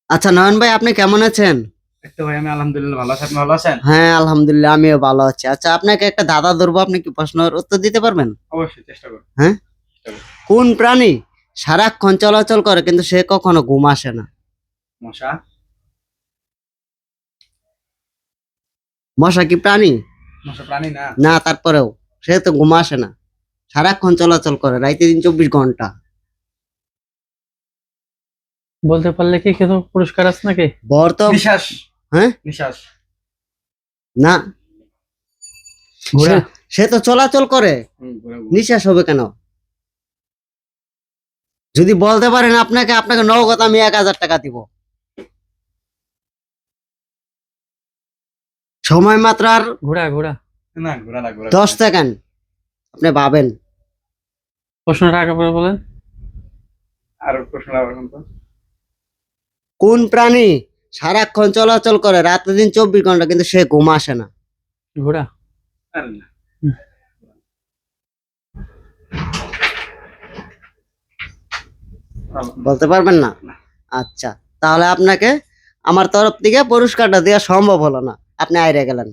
আচ্ছা নয়ন ভাই, আপনি কেমন আছেন? এই তো ভাই, আমি আলহামদুলিল্লাহ ভালো আছি। আপনি ভালো আছেন? হ্যাঁ আলহামদুলিল্লাহ, আমিও ভালো আছি। আচ্ছা, আপনাকে একটা ধাঁধা ধরবো, আপনি কি প্রশ্নের উত্তর দিতে পারবেন? অবশ্যই চেষ্টা করুন। হ্যাঁ। চেষ্টা করুন। কোন প্রাণী সারাক্ষণ চলাচল করে কিন্তু সে কখনো ঘুম আসে না? মশা। মশা কি প্রাণী? মশা প্রাণী না? না, তারপরেও সে তো ঘুম আসে না, সারাক্ষণ চলাচল করে, রাইতে দিন 24 ঘন্টা। বলতে পারলে কি কিছু পুরস্কার আছে নাকি? বর তো। নিঃশ্বাস। হ্যাঁ। নিঃশ্বাস। না, ঘোড়া। সে তো চলাচল করে, ঘোরা ঘুরা। নিঃশ্বাস হবে কেন? যদি বলতে পারেন আপনাকে আপনাকে নগদ আমি 1000 টাকা দিব। সময় মাত্র আর ঘোড়া ঘোড়া। না, ঘোরা না, ঘোরা 10 সেকেন্ড, আপনি ভাবেন। প্রশ্নটা আগে পরে বলেন। আর প্রশ্ন আবার কোন তো? কোন প্রাণী সারাক্ষণ চলাচল করে, রাতে দিন 24 ঘন্টা কিন্তু সে ঘুম আসে না? ঘোড়া। আরে না। বলতে পারবেন না? না। আচ্ছা, তাহলে আপনাকে আমার তরফ থেকে পুরস্কারটা দেওয়া সম্ভব হলো না, আপনি আইরে গেলেন।